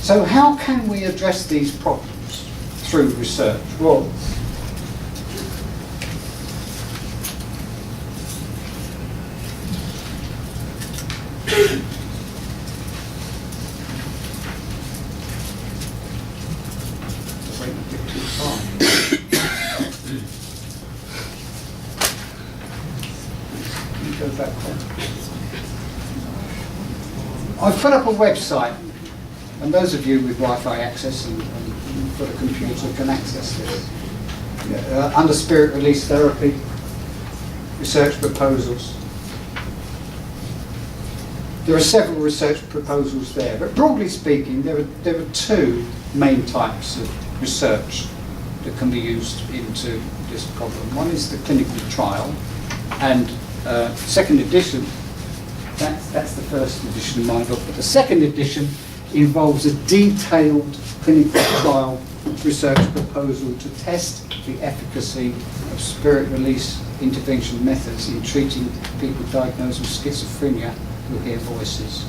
So how can we address these problems through research? Well, I've put up a website, and those of you with Wi-Fi access and got a computer can access this. Under Spirit Release Therapy, research proposals. There are several research proposals there, but broadly speaking, there are two main types of research that can be used into this problem. One is the clinical trial, and second edition, that's the first edition in my book, but the second edition involves a detailed clinical trial research proposal to test the efficacy of spirit release intervention methods in treating people diagnosed with schizophrenia who hear voices.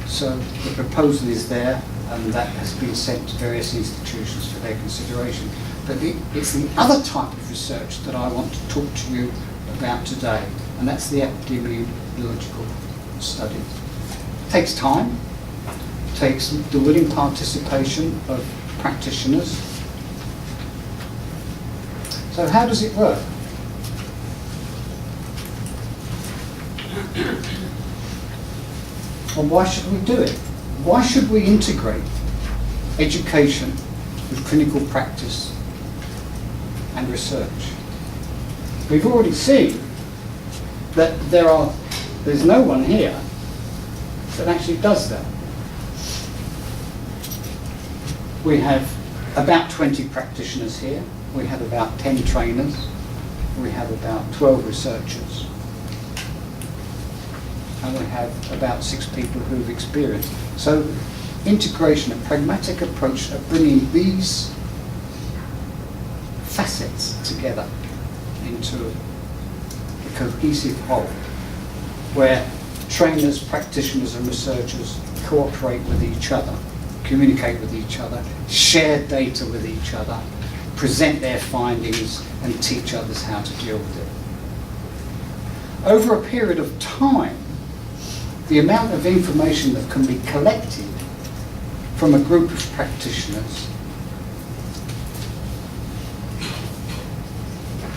So the proposal is there, and that has been sent to various institutions for their consideration. But it's the other type of research that I want to talk to you about today, and that's the epidemiological study. It takes time, it takes the willing participation of practitioners. So how does it work? And why should we do it? Why should we integrate education with clinical practice and research? We've already seen that there's no one here that actually does that. We have about 20 practitioners here. We have about 10 trainers. We have about 12 researchers. And we have about 6 people who've experienced. So integration, a pragmatic approach of bringing these facets together into a cohesive whole, where trainers, practitioners and researchers cooperate with each other, communicate with each other, share data with each other, present their findings and teach others how to deal with it. Over a period of time, the amount of information that can be collected from a group of practitioners,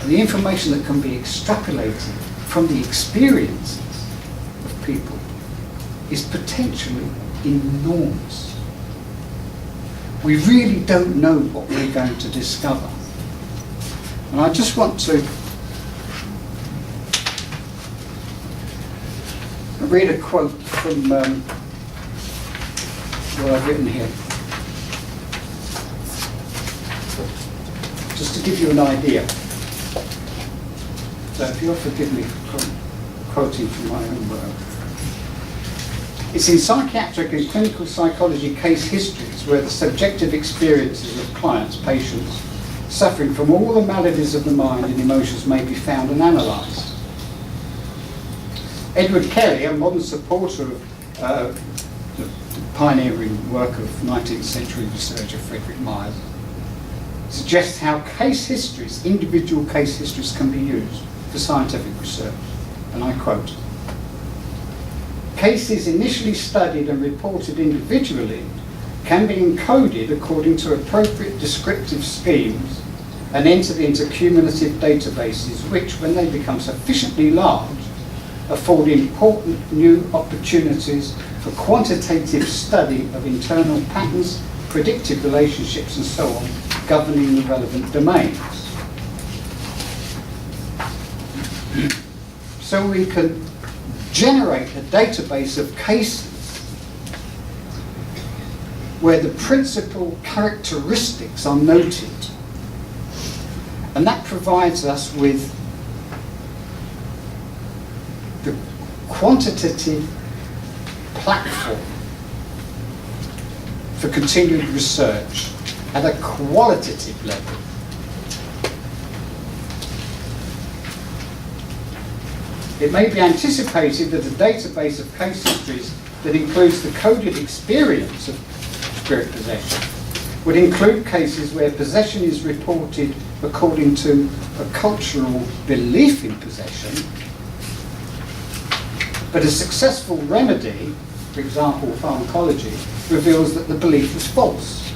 and the information that can be extrapolated from the experiences of people is potentially enormous. We really don't know what we're going to discover. And I just want to read a quote from what I've written here, just to give you an idea. So if you'll forgive me for quoting from my own work. It's in psychiatric and clinical psychology case histories where the subjective experiences of clients, patients, suffering from all the maladies of the mind and emotions may be found and analysed. Edward Kelly, a modern supporter of the pioneering work of 19th century researcher Frederick Myers, suggests how case histories, individual case histories, can be used for scientific research. And I quote, "Cases initially studied and reported individually can be encoded according to appropriate descriptive schemes and entered into cumulative databases which, when they become sufficiently large, afford important new opportunities for quantitative study of internal patterns, predictive relationships and so on, governing the relevant domains." So we can generate a database of cases where the principal characteristics are noted, and that provides us with the quantitative platform for continued research at a qualitative level. It may be anticipated that a database of case histories that includes the coded experience of spirit possession would include cases where possession is reported according to a cultural belief in possession, but a successful remedy, for example pharmacology, reveals that the belief was false.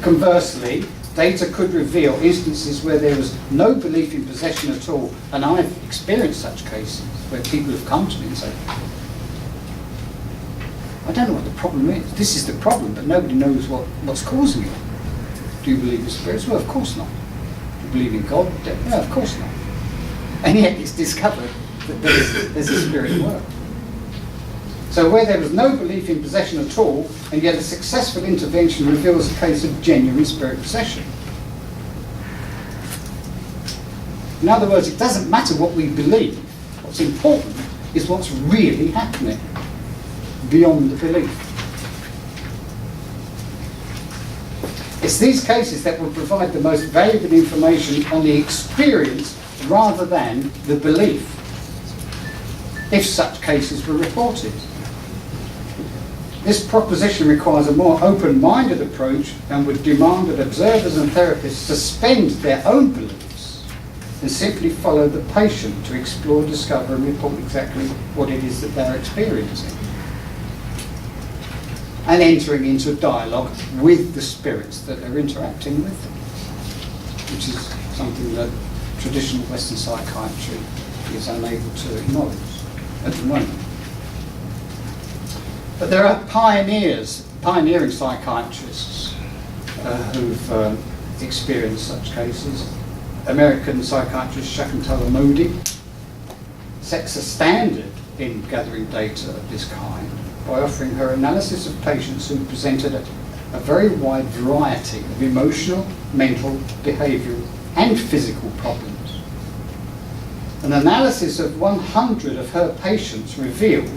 Conversely, data could reveal instances where there was no belief in possession at all, and I've experienced such cases where people have come to me and say, I don't know what the problem is. This is the problem, but nobody knows what's causing it. Do you believe in spirits? Well, of course not. Do you believe in God? No, of course not. And yet it's discovered that there's a spirit at work. So where there was no belief in possession at all, and yet a successful intervention reveals a case of genuine spirit possession. In other words, it doesn't matter what we believe. What's important is what's really happening beyond the belief. It's these cases that will provide the most valuable information on the experience rather than the belief, if such cases were reported. This proposition requires a more open-minded approach and would demand that observers and therapists suspend their own beliefs and simply follow the patient to explore, discover and report exactly what it is that they're experiencing. And entering into a dialogue with the spirits that are interacting with them, which is something that traditional Western psychiatry is unable to acknowledge at the moment. But there are pioneering psychiatrists who've experienced such cases. American psychiatrist Shakuntala Modi sets a standard in gathering data of this kind by offering her analysis of patients who presented a very wide variety of emotional, mental, behavioural and physical problems. An analysis of 100 of her patients revealed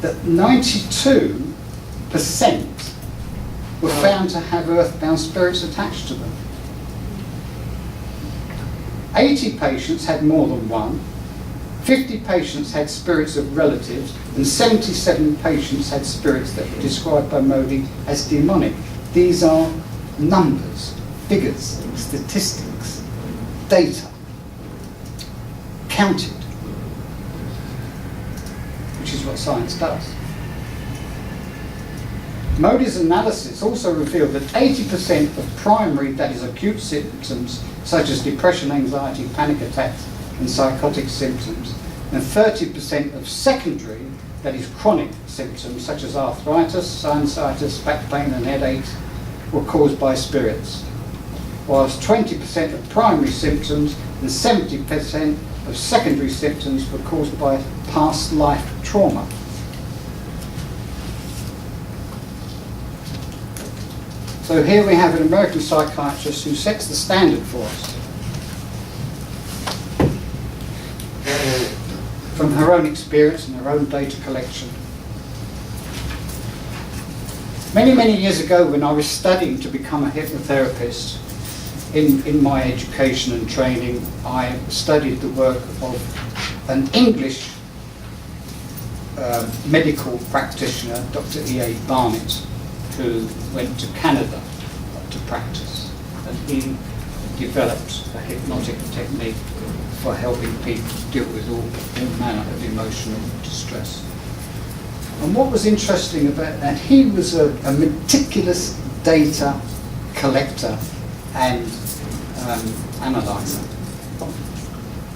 that 92% were found to have earthbound spirits attached to them. 80 patients had more than one, 50 patients had spirits of relatives, and 77 patients had spirits that were described by Modi as demonic. These are numbers, figures, statistics, data, counted, which is what science does. Modi's analysis also revealed that 80% of primary, that is acute symptoms, such as depression, anxiety, panic attacks, and psychotic symptoms, and 30% of secondary, that is chronic symptoms such as arthritis, sinusitis, back pain and headaches, were caused by spirits, whilst 20% of primary symptoms and 70% of secondary symptoms were caused by past life trauma. So here we have an American psychiatrist who sets the standard for us. From her own experience and her own data collection. Many, many years ago, when I was studying to become a hypnotherapist, in my education and training, I studied the work of an English medical practitioner, Dr. E.A. Barnett, who went to Canada to practice, and he developed a hypnotic technique for helping people deal with all manner of emotional distress. And what was interesting about that, he was a meticulous data collector and analyzer.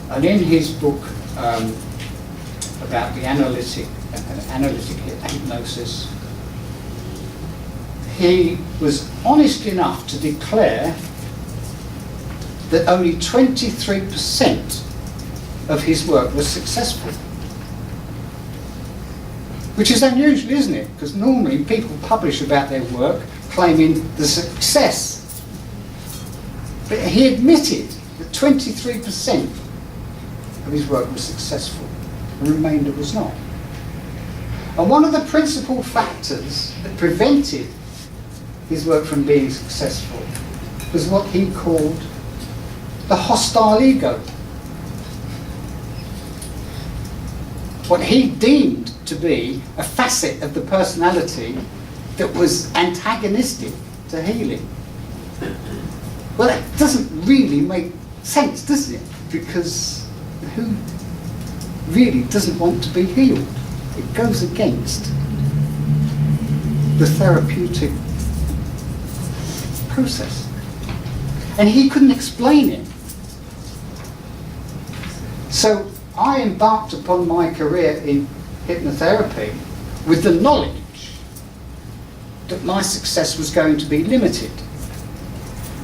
And in his book about the analytic hypnosis, he was honest enough to declare that only 23% of his work was successful. Which is unusual, isn't it? Because normally people publish about their work claiming the success. But he admitted that 23% of his work was successful, the remainder was not. And one of the principal factors that prevented his work from being successful was what he called the hostile ego. What he deemed to be a facet of the personality that was antagonistic to healing. Well, that doesn't really make sense, does it? Because who really doesn't want to be healed? It goes against the therapeutic process. And he couldn't explain it. So I embarked upon my career in hypnotherapy with the knowledge that my success was going to be limited.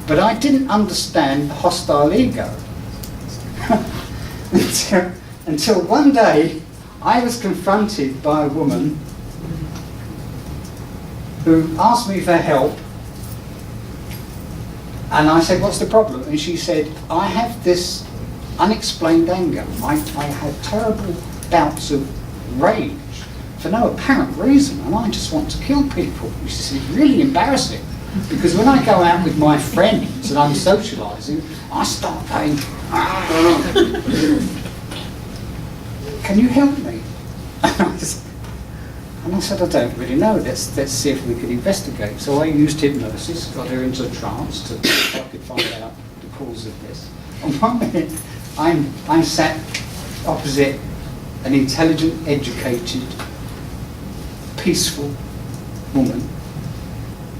But I didn't understand the hostile ego until one day I was confronted by a woman who asked me for help, and I said, "What's the problem?" And she said, "I have this unexplained anger. I have terrible bouts of rage for no apparent reason, and I just want to kill people." She said, "It's really embarrassing, because when I go out with my friends and I'm socialising, I start going, can you help me?" And I said, "I don't really know. Let's see if we can investigate." So I used hypnosis, got her into a trance to I could find out the cause of this. And one minute, I'm sat opposite an intelligent, educated, peaceful woman.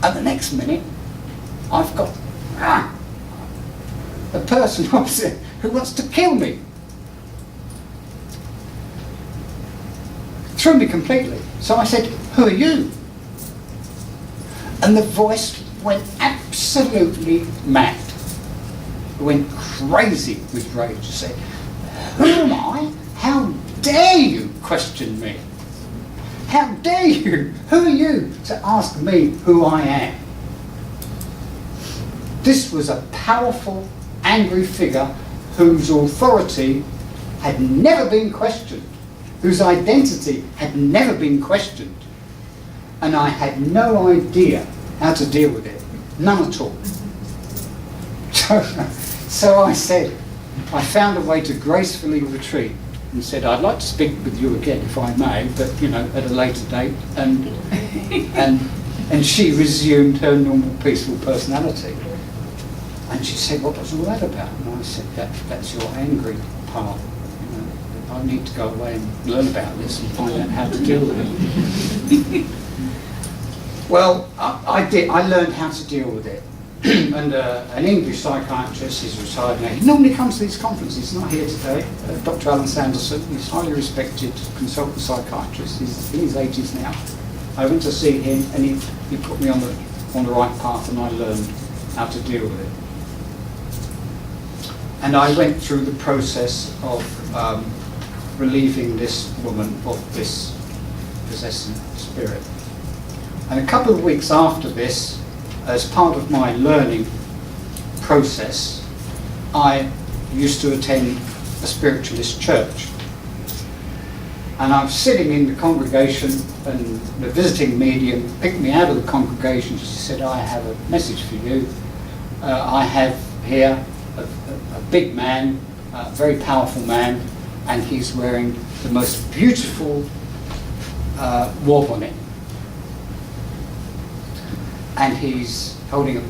And the next minute, I've got a person opposite who wants to kill me. Threw me completely. So I said, "Who are you?" And the voice went absolutely mad. It went crazy with rage. To say, "Who am I? How dare you question me? How dare you? Who are you to ask me who I am?" This was a powerful, angry figure whose authority had never been questioned, whose identity had never been questioned, and I had no idea how to deal with it, none at all. So I said, I found a way to gracefully retreat and said, "I'd like to speak with you again if I may, but at a later date." And she resumed her normal peaceful personality. And she said, "What was all that about?" And I said, that's your angry part. I need to go away and learn about this and find out how to deal with it. Well, I did. I learned how to deal with it. And an English psychiatrist, he's retired now, he normally comes to these conferences, he's not here today, Dr. Alan Sanderson, he's a highly respected consultant psychiatrist, he's in his 80s now. I went to see him and he put me on the right path, and I learned how to deal with it. And I went through the process of relieving this woman of this possessing spirit. And a couple of weeks after this, as part of my learning process, I used to attend a spiritualist church. And I was sitting in the congregation, and the visiting medium picked me out of the congregation. She said, "I have a message for you. I have here a big man, a very powerful man, and he's wearing the most beautiful war bonnet. And he's holding a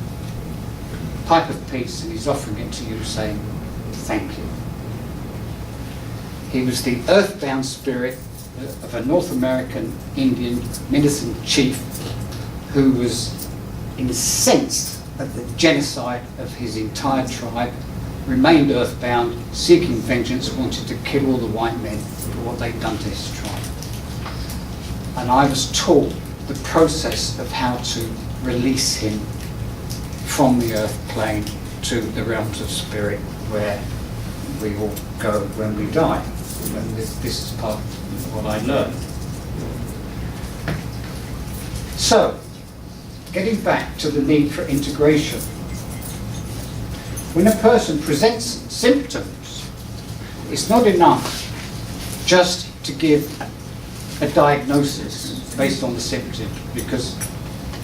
pipe of peace, and he's offering it to you, saying, 'Thank you.'" He was the earthbound spirit of a North American Indian medicine chief who was incensed at the genocide of his entire tribe, remained earthbound, seeking vengeance, wanted to kill all the white men for what they'd done to his tribe. And I was taught the process of how to release him from the earth plane to the realms of spirit, where we all go when we die. And this is part of what I learned. So, getting back to the need for integration. When a person presents symptoms, it's not enough just to give a diagnosis based on the symptom, because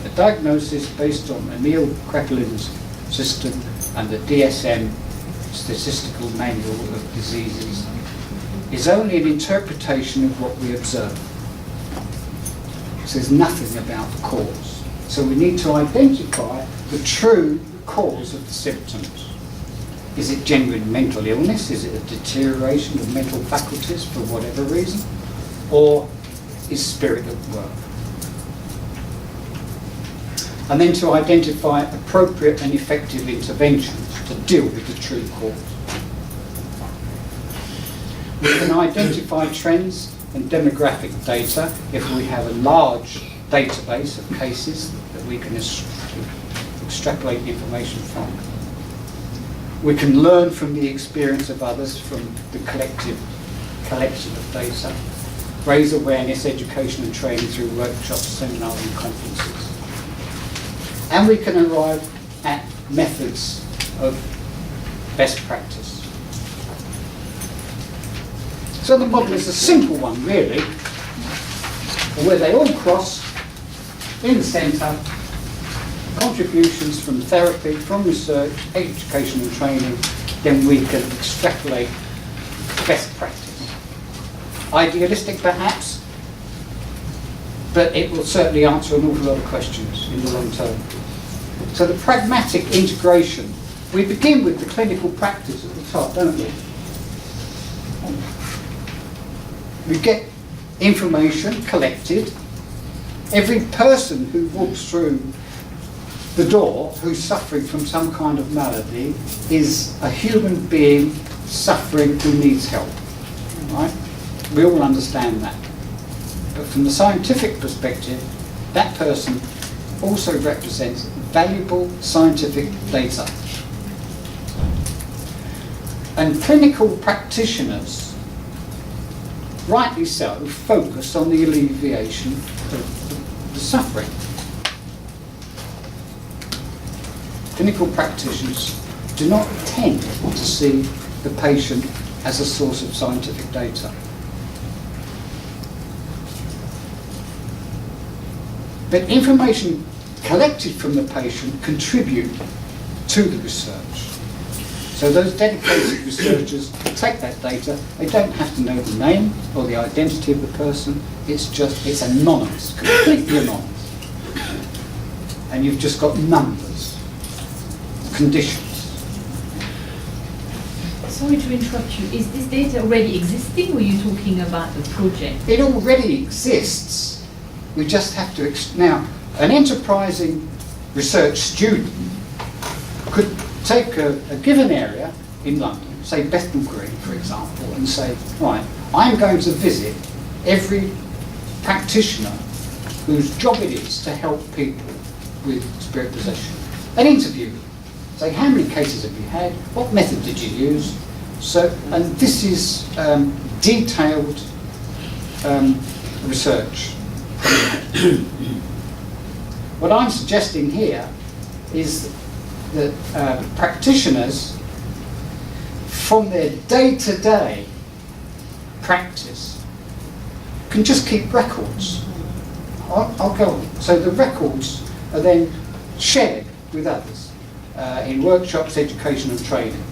a diagnosis based on Emil Kreppelin's system and the DSM, Statistical Manual of Diseases, is only an interpretation of what we observe. says nothing about the cause. So we need to identify the true cause of the symptoms. Is it genuine mental illness? Is it a deterioration of mental faculties for whatever reason? Or is spirit at work? And then to identify appropriate and effective interventions to deal with the true cause. We can identify trends and demographic data if we have a large database of cases that we can extrapolate information from. We can learn from the experience of others from the collective collection of data, raise awareness, education and training through workshops, seminars and conferences. And we can arrive at methods of best practice. So the model is a simple one, really, where they all cross in the centre, contributions from therapy, from research, education and training, then we can extrapolate best practice. Idealistic perhaps, but it will certainly answer an awful lot of questions in the long term. So the pragmatic integration, we begin with the clinical practice at the top, don't we? We get information collected. Every person who walks through the door who's suffering from some kind of malady is a human being suffering who needs help. Right? We all understand that. But from the scientific perspective, that person also represents valuable scientific data. And clinical practitioners, rightly so, focus on the alleviation of the suffering. Clinical practitioners do not tend to see the patient as a source of scientific data. But information collected from the patient contribute to the research. So those dedicated researchers take that data. They don't have to know the name or the identity of the person. It's anonymous, completely anonymous. And you've just got numbers, conditions. Sorry to interrupt you. Is this data already existing, or are you talking about the project? It already exists. We just have to... Now, an enterprising research student could take a given area in London, say Bethnal Green, for example, and say, right, I'm going to visit every practitioner whose job it is to help people with spirit possession, and interview them. Say, how many cases have you had? What method did you use? So, and this is detailed research. What I'm suggesting here is that practitioners, from their day-to-day practice, can just keep records. I'll go on. So the records are then shared with others in workshops, education and training.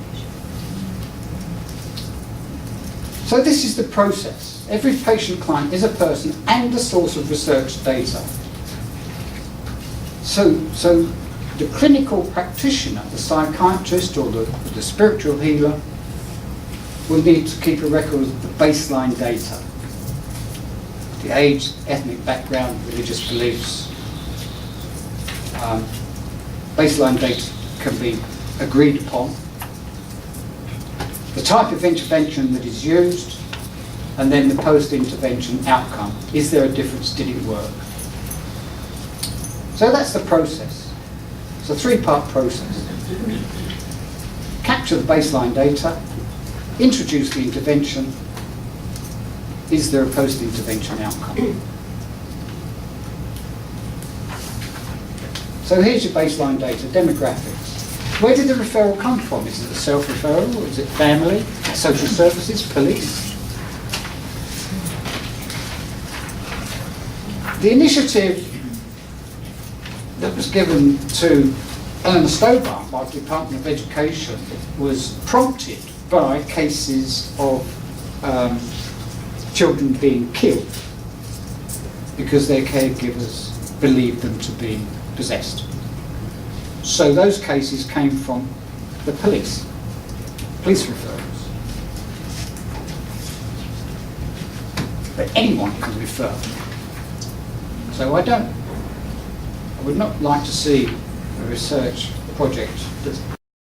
So this is the process. Every patient client is a person and a source of research data. So the clinical practitioner, the psychiatrist or the spiritual healer, will need to keep a record of the baseline data. The age, ethnic background, religious beliefs. Baseline data can be agreed upon. The type of intervention that is used, and then the post-intervention outcome. Is there a difference? Did it work? So that's the process. It's a three-part process. Capture the baseline data, introduce the intervention. Is there a post-intervention outcome? So here's your baseline data, demographics. Where did the referral come from? Is it a self-referral? Or is it family, social services, police? The initiative that was given to Eleanor Stobart by the Department of Education was prompted by cases of children being killed because their caregivers believed them to be possessed. So those cases came from the police referrals. But anyone can refer. So I would not like to see a research project that's